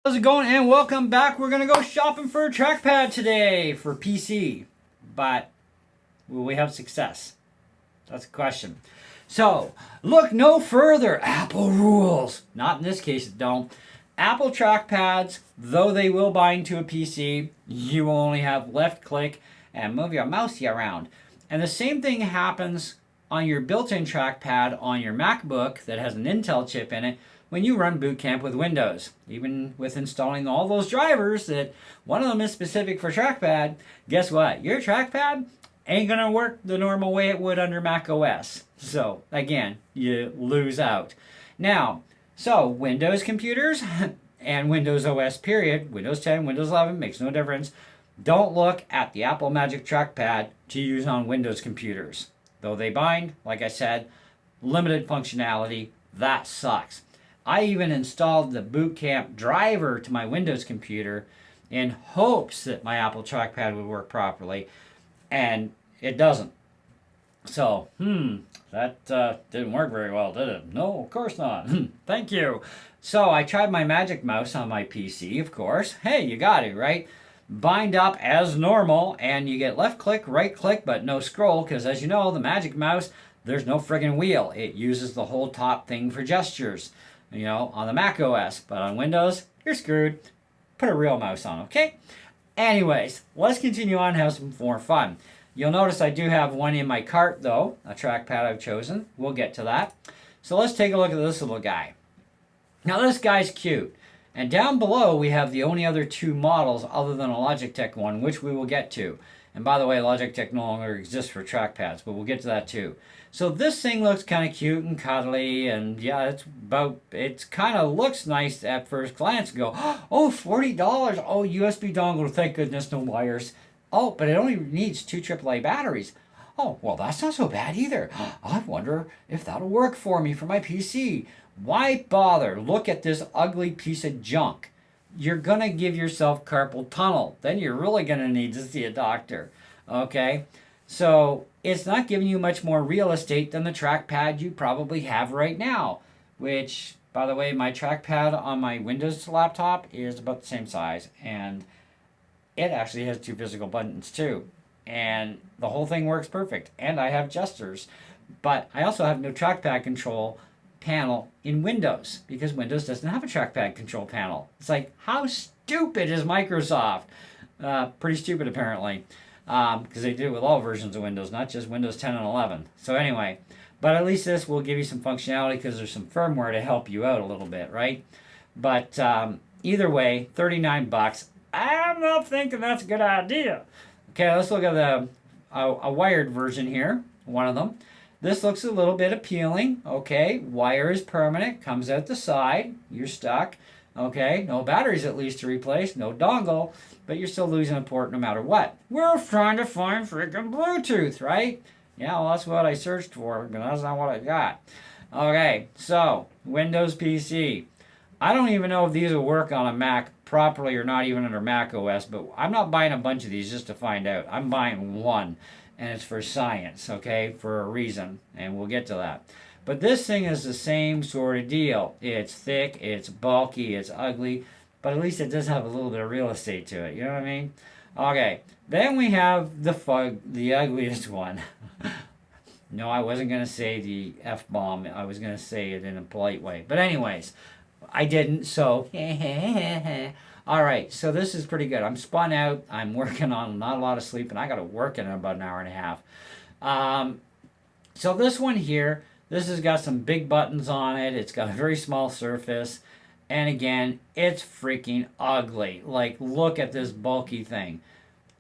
How's it going? And welcome back. We're going to go shopping for a trackpad today for PC. But will we have success? That's the question. So, look no further. Apple rules. Not in this case, it don't. Apple trackpads, though they will bind to a PC, you will only have left click and move your mousey around. And the same thing happens on your built-in trackpad on your MacBook that has an Intel chip in it when you run Boot Camp with Windows. Even with installing all those drivers that one of them is specific for trackpad, guess what? Your trackpad ain't gonna work the normal way it would under Mac OS. So again, you lose out. Now, so Windows computers and Windows OS period, Windows 10, Windows 11, makes no difference. Don't look at the Apple Magic Trackpad to use on Windows computers. Though they bind, like I said, limited functionality, that sucks. I even installed the Boot Camp driver to my Windows computer in hopes that my Apple trackpad would work properly, and it doesn't. So, that didn't work very well, did it? No, of course not. Thank you. So I tried my Magic Mouse on my PC, of course. Hey, you got it, right? Bind up as normal, and you get left click, right click, but no scroll, because as you know, the Magic Mouse, there's no friggin' wheel. It uses the whole top thing for gestures, on the Mac OS. But on Windows, you're screwed. Put a real mouse on, okay? Anyways, let's continue on and have some more fun. You'll notice I do have one in my cart, though, a trackpad I've chosen. We'll get to that. So let's take a look at this little guy. Now, this guy's cute. And down below, we have the only other two models other than a Logitech one, which we will get to. And by the way, Logitech no longer exists for trackpads, but we'll get to that too. So this thing looks kind of cute and cuddly, and yeah, it kind of looks nice at first glance. And go, oh, $40. Oh, USB dongle, thank goodness, no wires. Oh, but it only needs two AAA batteries. Oh, well, that's not so bad either. I wonder if that'll work for me for my PC. Why bother? Look at this ugly piece of junk. You're going to give yourself carpal tunnel. Then you're really going to need to see a doctor. Okay? So it's not giving you much more real estate than the trackpad you probably have right now. Which, by the way, my trackpad on my Windows laptop is about the same size. And it actually has two physical buttons too. And the whole thing works perfect. And I have gestures. But I also have no trackpad control panel in Windows because Windows doesn't have a trackpad control panel. It's like, how stupid is Microsoft? Pretty stupid apparently, because they do it with all versions of Windows, not just Windows 10 and 11. So anyway, but at least this will give you some functionality because there's some firmware to help you out a little bit, right? But either way, 39 bucks. I'm not thinking that's a good idea. Okay, let's look at a wired version here, one of them. This looks a little bit appealing. Okay, wire is permanent, comes out the side. You're stuck. Okay, no batteries at least to replace, no dongle, but you're still losing a port no matter what. We're trying to find freaking Bluetooth, right? Yeah, well, that's what I searched for, but that's not what I got. Okay, so Windows PC. I don't even know if these will work on a Mac properly or not, even under Mac OS, but I'm not buying a bunch of these just to find out. I'm buying one. And it's for science, okay, for a reason, and we'll get to that. But this thing is the same sort of deal. It's thick, it's bulky, it's ugly, but at least it does have a little bit of real estate to it, you know what I mean? Okay, then we have the ugliest one. No, I wasn't going to say the F-bomb. I was going to say it in a polite way. But anyways, I didn't, so all right, so this is pretty good. I'm spun out. I'm working on not a lot of sleep, and I got to work in about an hour and a half. So this one here, this has got some big buttons on it. It's got a very small surface. And again, it's freaking ugly. Like, look at this bulky thing.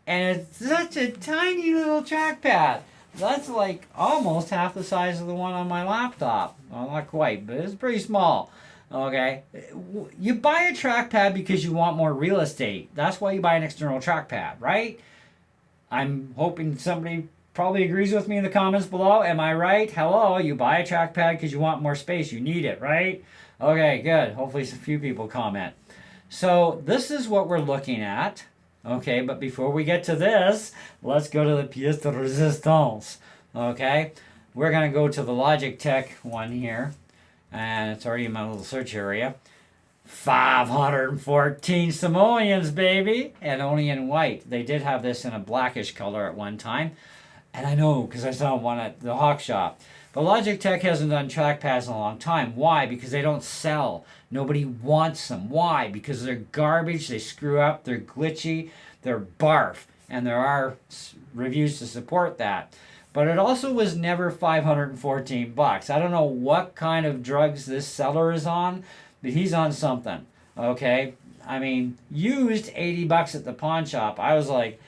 And it's such a tiny little trackpad. That's like almost half the size of the one on my laptop. Well, not quite, but it's pretty small. Okay, you buy a trackpad because you want more real estate. That's why you buy an external trackpad, right? I'm hoping somebody probably agrees with me in the comments below. Am I right? Hello, you buy a trackpad because you want more space. You need it, right? Okay, good. Hopefully a few people comment. So this is what we're looking at. Okay, but before we get to this, let's go to the pièce de résistance. Okay, we're going to go to the Logitech one here. And it's already in my little search area. 514 simoleons, baby, and only in white. They did have this in a blackish color at one time, and I know because I saw one at the Hawk Shop. But Logitech hasn't done trackpads in a long time. Why? Because they don't sell. Nobody wants them. Why? Because they're garbage. They screw up. They're glitchy. They're barf. And there are reviews to support that. But it also was never 514 bucks. I don't know what kind of drugs this seller is on, but he's on something. Okay? I mean, used 80 bucks at the pawn shop. I was like,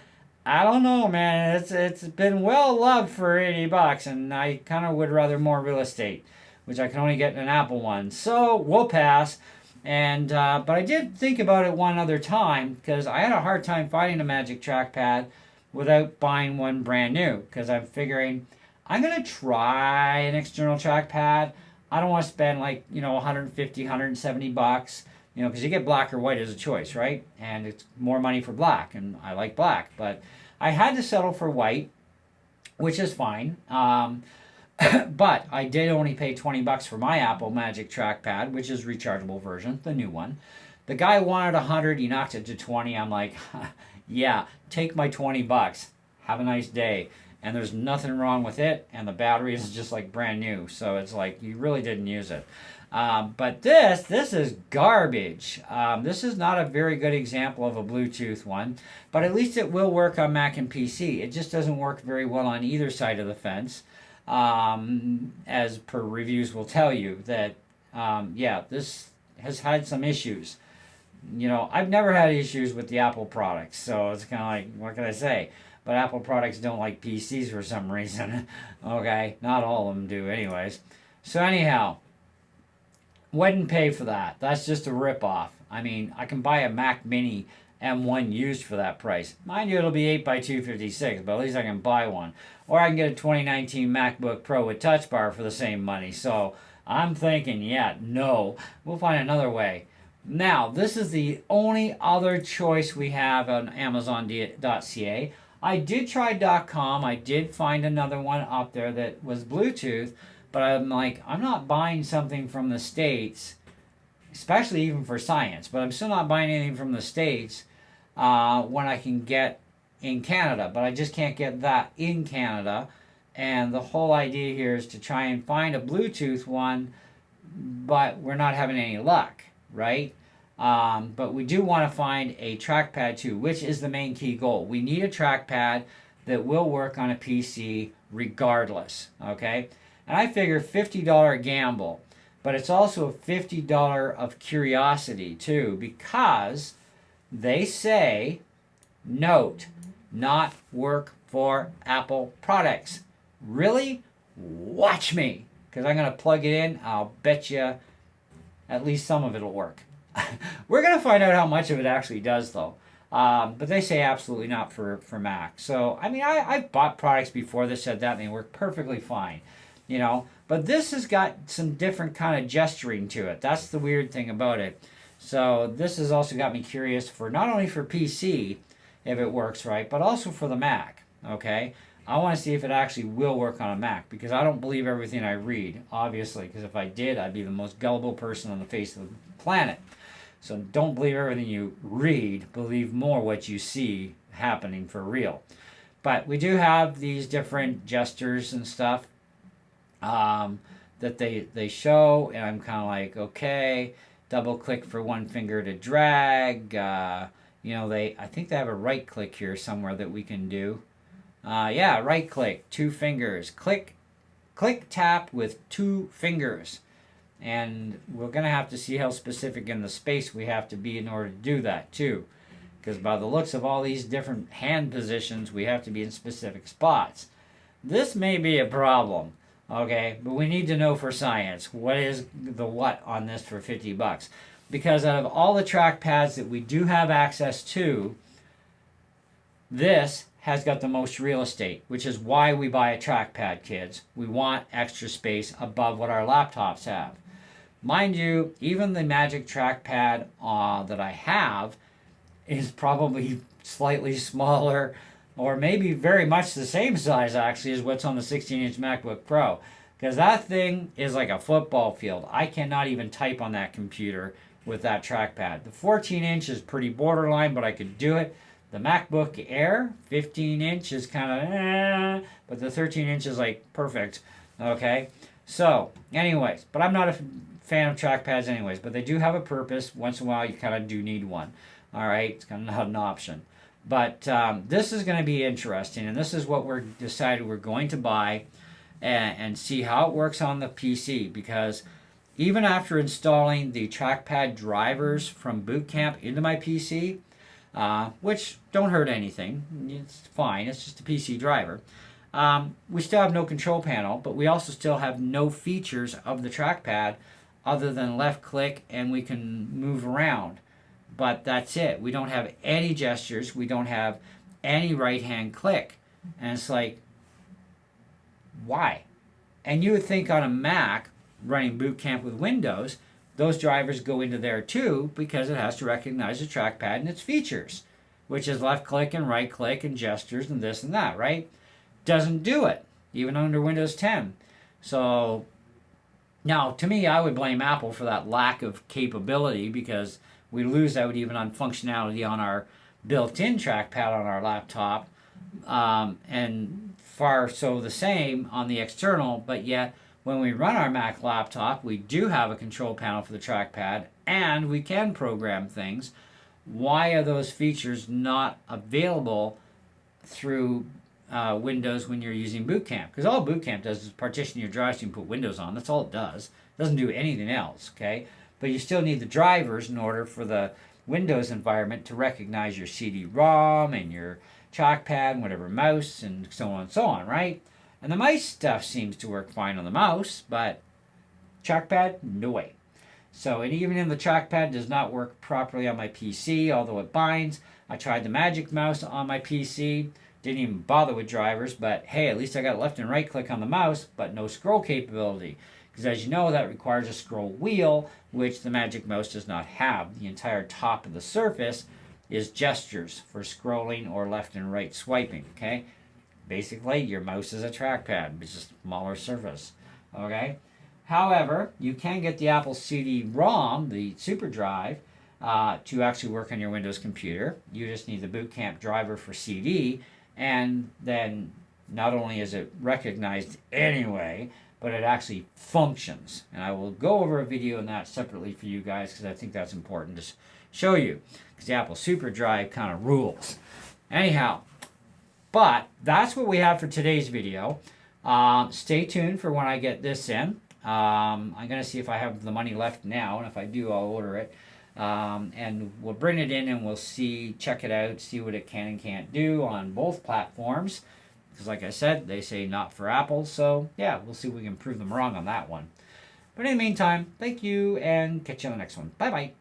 I don't know, man. It's been well loved for 80 bucks, and I kind of would rather more real estate, which I can only get in an Apple one. So we'll pass. And but I did think about it one other time because I had a hard time finding a Magic Trackpad without buying one brand new. Because I'm figuring I'm gonna try an external trackpad. I don't want to spend like 150, 170 bucks. Because you get black or white as a choice, right? And it's more money for black, and I like black. But I had to settle for white, which is fine. But I did only pay 20 bucks for my Apple Magic Trackpad, which is rechargeable version, the new one. The guy wanted 100, he knocked it to 20. I'm like, yeah, take my 20 bucks. Have a nice day. And there's nothing wrong with it, and the battery is just like brand new. So it's like you really didn't use it. But this is garbage. This is not a very good example of a Bluetooth one, but at least it will work on Mac and PC. It just doesn't work very well on either side of the fence, as per reviews will tell you that, yeah, this has had some issues. I've never had issues with the Apple products, so it's kind of like, what can I say? But Apple products don't like PCs for some reason. Okay, not all of them do anyways. So anyhow, wouldn't pay for that. That's just a ripoff. I mean, I can buy a Mac Mini M1 used for that price. Mind you, it'll be 8 by 256, but at least I can buy one. Or I can get a 2019 MacBook Pro with Touch Bar for the same money. So I'm thinking, yeah, no. We'll find another way. Now, this is the only other choice we have on Amazon.ca. I did try .com. I did find another one up there that was Bluetooth. But I'm like, I'm not buying something from the States, especially even for science, but I'm still not buying anything from the States when I can get in Canada. But I just can't get that in Canada. And the whole idea here is to try and find a Bluetooth one, but we're not having any luck, right? But we do want to find a trackpad too, which is the main key goal. We need a trackpad that will work on a PC regardless, okay? And I figure $50 gamble, but it's also a $50 of curiosity too, because they say, note, not work for Apple products. Really? Watch me, because I'm going to plug it in. I'll bet you at least some of it will work. We're going to find out how much of it actually does, though. But they say absolutely not for Mac. So, I mean, I've bought products before that said that, and they work perfectly fine. But this has got some different kind of gesturing to it. That's the weird thing about it. So this has also got me curious for not only for PC, if it works right, but also for the Mac, okay? I want to see if it actually will work on a Mac, because I don't believe everything I read, obviously, because if I did, I'd be the most gullible person on the face of the planet. So don't believe everything you read, believe more what you see happening for real. But we do have these different gestures and stuff that they show, and I'm kind of like, okay, double click for one finger to drag. I think they have a right click here somewhere that we can do. Yeah, right click, 2 fingers, click, tap with 2 fingers, and we're gonna have to see how specific in the space we have to be in order to do that too, because by the looks of all these different hand positions, we have to be in specific spots. This may be a problem. Okay, but we need to know for science what is the what on this for 50 bucks. Because out of all the trackpads that we do have access to, this has got the most real estate, which is why we buy a trackpad, kids. We want extra space above what our laptops have. Mind you, even the Magic Trackpad that I have is probably slightly smaller, or maybe very much the same size actually as what's on the 16-inch MacBook Pro. Because that thing is like a football field. I cannot even type on that computer with that trackpad. The 14-inch is pretty borderline, but I could do it. The MacBook Air 15-inch is kind of but the 13-inch is like perfect. Okay, so anyways, but I'm not a fan of trackpads anyways, but they do have a purpose. Once in a while you kind of do need one. All right, it's kind of not an option. But this is going to be interesting, and this is what we're decided we're going to buy and see how it works on the PC, because even after installing the trackpad drivers from Boot Camp into my PC, which don't hurt anything, it's fine, it's just a PC driver, we still have no control panel, but we also still have no features of the trackpad other than left click, and we can move around. But that's it. We don't have any gestures. We don't have any right hand click. And it's like, why? And you would think on a Mac running Boot Camp with Windows, those drivers go into there too, because it has to recognize the trackpad and its features, which is left click and right click and gestures and this and that, right? Doesn't do it, even under Windows 10. So now, to me, I would blame Apple for that lack of capability, because we lose out even on functionality on our built-in trackpad on our laptop, and far so the same on the external, but yet when we run our Mac laptop, we do have a control panel for the trackpad, and we can program things. Why are those features not available through Windows when you're using Boot Camp? Because all Boot Camp does is partition your drives so you can put Windows on. That's all it does. It doesn't do anything else, okay? But you still need the drivers in order for the Windows environment to recognize your CD-ROM and your trackpad and whatever mouse and so on, right? And the mice stuff seems to work fine on the mouse, but trackpad, no way. So, and even in the trackpad does not work properly on my PC, although it binds. I tried the Magic Mouse on my PC, didn't even bother with drivers, but hey, at least I got left and right click on the mouse, but no scroll capability. Because as you know, that requires a scroll wheel, which the Magic Mouse does not have. The entire top of the surface is gestures for scrolling or left and right swiping, okay? Basically, your mouse is a trackpad, it's just a smaller surface, okay? However, you can get the Apple CD-ROM, the Super Drive, to actually work on your Windows computer. You just need the Boot Camp driver for CD, and then not only is it recognized anyway, but it actually functions. And I will go over a video on that separately for you guys, because I think that's important to show you, because the Apple Super Drive kind of rules. Anyhow, but that's what we have for today's video. Stay tuned for when I get this in. I'm going to see if I have the money left now, and if I do, I'll order it. And we'll bring it in and we'll see, check it out, see what it can and can't do on both platforms. Because like I said, they say not for Apple, so yeah, we'll see if we can prove them wrong on that one. But in the meantime, thank you, and catch you on the next one. Bye-bye.